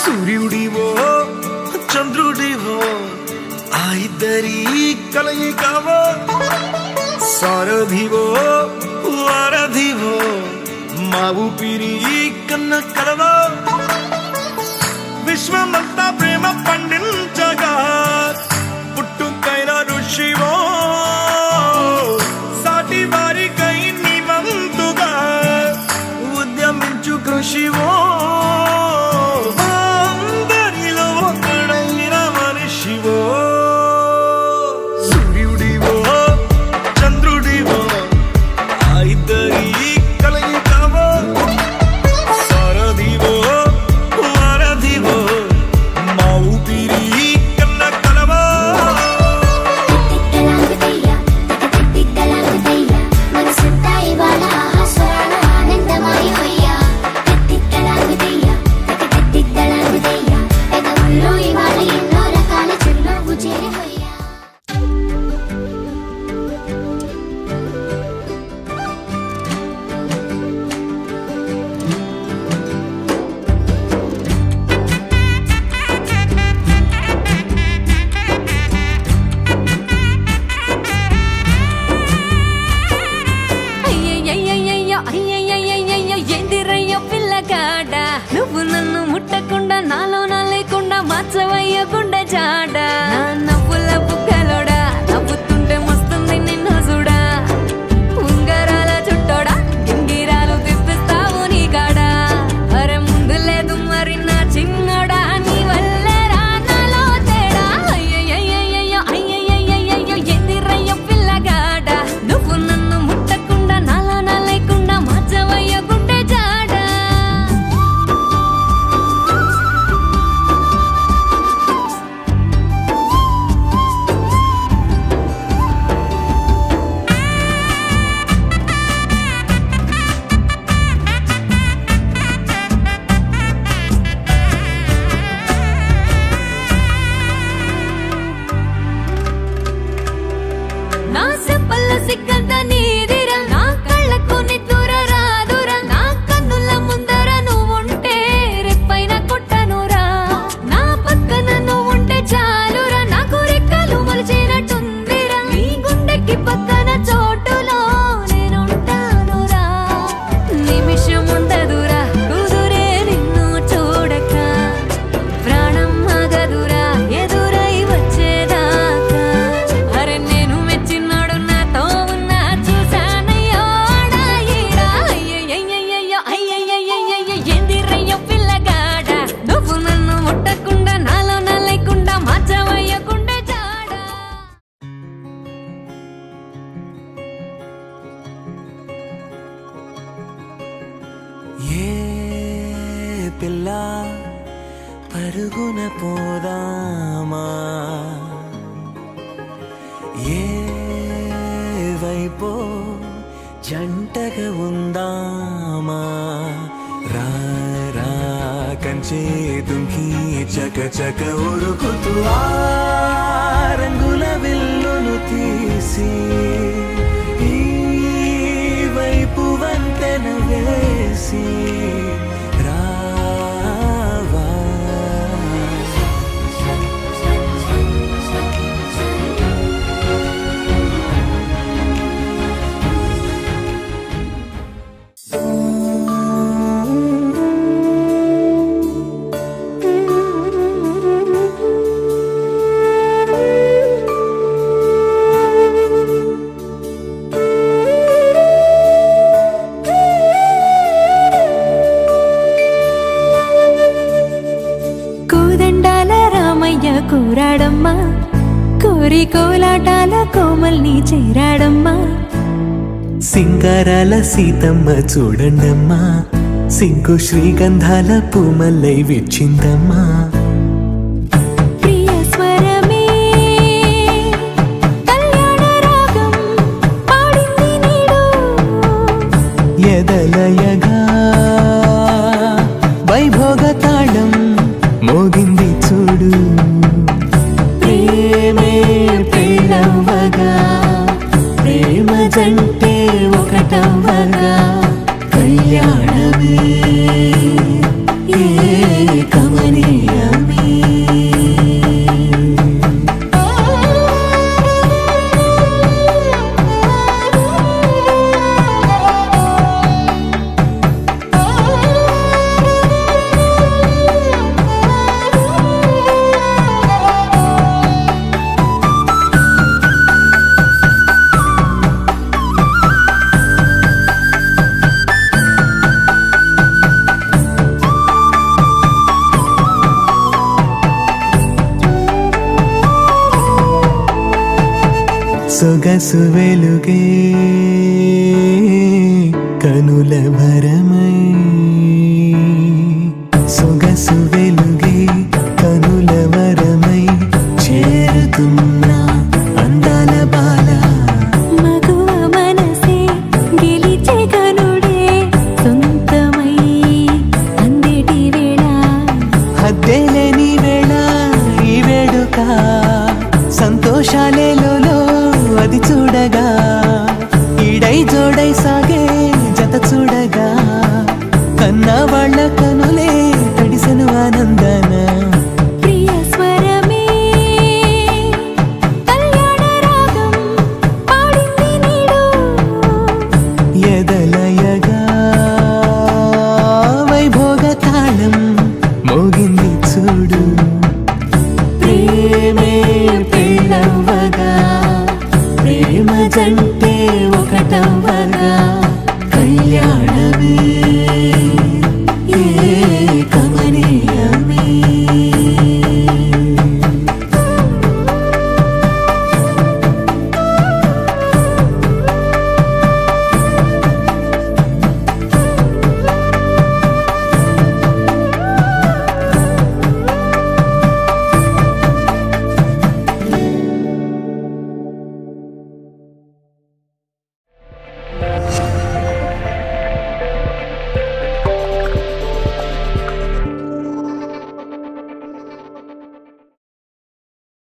సూర్యుడివో చంద్రుడివో ఆ ఇద్దరి కలయికవో సారథివో వారధివో మా ఊపిరి కన్న కలవో విశ్వమంతా ప్రేమ పండించగా పుట్టుకైన ఋషివో సాటి వారికై నివంతుగా ఉద్యమించు కృషివో నువ్వు నన్ను ముట్టకుండా నాలో నా లేకుండా మార్చవయ్యకుండా జాడా నా నవ్వుల బుగ్గలోడా నవ్వుతుంటే మస్తుంది నిన్ను చూడా ఉంగరాల చుట్టోడా గింగిరాలు తిప్పిస్తావు నీ కాడా అరే ముందు లేదు మరి నా చిన్నోడా నీ వల్లేరా నాలో తేడా అయ్యయ్యయ్యయ్యో అయ్యయ్యయ్యయ్యో ఎదిరయ్య పిల్లగాడా నువ్వు నన్ను ముట్టకుండా నాలో నా లేకుండా మార్చవయ్యకుండా జాడా నా సెంపల్ల సిగ్గంత నీదిరా నా కళ్ళకు నిద్దుర రాదురా నా కన్నుల ముందర నువ్వుంటే రెప్పైన కొట్టనురా నా పక్కన నువ్వుంటే చాలురా నాకు రెక్కలు మొలిచినట్టుందిరా నీ గుండెకి పక్కన చోటులో నేనుంటానురా నిమిషం ఉండదురా కుదురే నిన్ను చూడక ప్రాణం ఆగదురా ఎదురై వచ్చేదాకా అరే నేను మెచ్చినాడు నాతో ఉన్నా చూసానయ్యో ఆడాయిడా అయ్యయ్యయ్యయ్యో అయ్యయ్యయ్యయ్యో ఎందిరయ్యో పిల్లగాడా నువ్వు నన్ను ముట్టకుండా నాలో నా లేకుండా మార్చవయ్యకుండా జాడా ఏ పిల్ల పరుగున పోదామా ఏ వైపో జంటగా ఉందామా రా రా కంచే దుంకి చక చక ఉరుకుతూ ఆ రంగుల విల్లును తీసి ఈ కోరి కోలాటాల కోమల్ని చేరాడమ్మా సింగారాల సీతమ్మ చూడండమ్మా సింగు శ్రీగంధాల పూమల్లై విచ్చిందమ్మా ప్రియ స్వరమే కళ్యాణ రాగం పాడింది నీడు ఎదలయగా వైభోగ తాళం మోగింది చూడు ప్రేమే పెళ్ళవ్వగా ప్రేమ జంటే ఒకటవ్వగా కళ్యాణమే కమనీయమే సొగసు వెలుగే కనుల భరమై సొగసు వెలుగే కనుల వరమై చేరుతున్నా అందాల బాల మగువ మనసే గెలిచే కనుడే సొంతమై అందేటి వేళ హద్దేలేని వేళ ఈ వేడుక సంతోషాలేలో అది చూడగా ఈడై జోడై సాగే జత చూడగా కన్నా వాళ్ళ కనులే తడిసెను ఆనందన ప్రియ స్వరమే కళ్యాణ రాగం పాడింది నీడు ఎదలయగా వైభోగ తాళం మోగింది చూడు ప్రేమే పెళ్ళవ్వగా ప్రేమ జంటే ఒకటవ్వగా కళ్యాణమే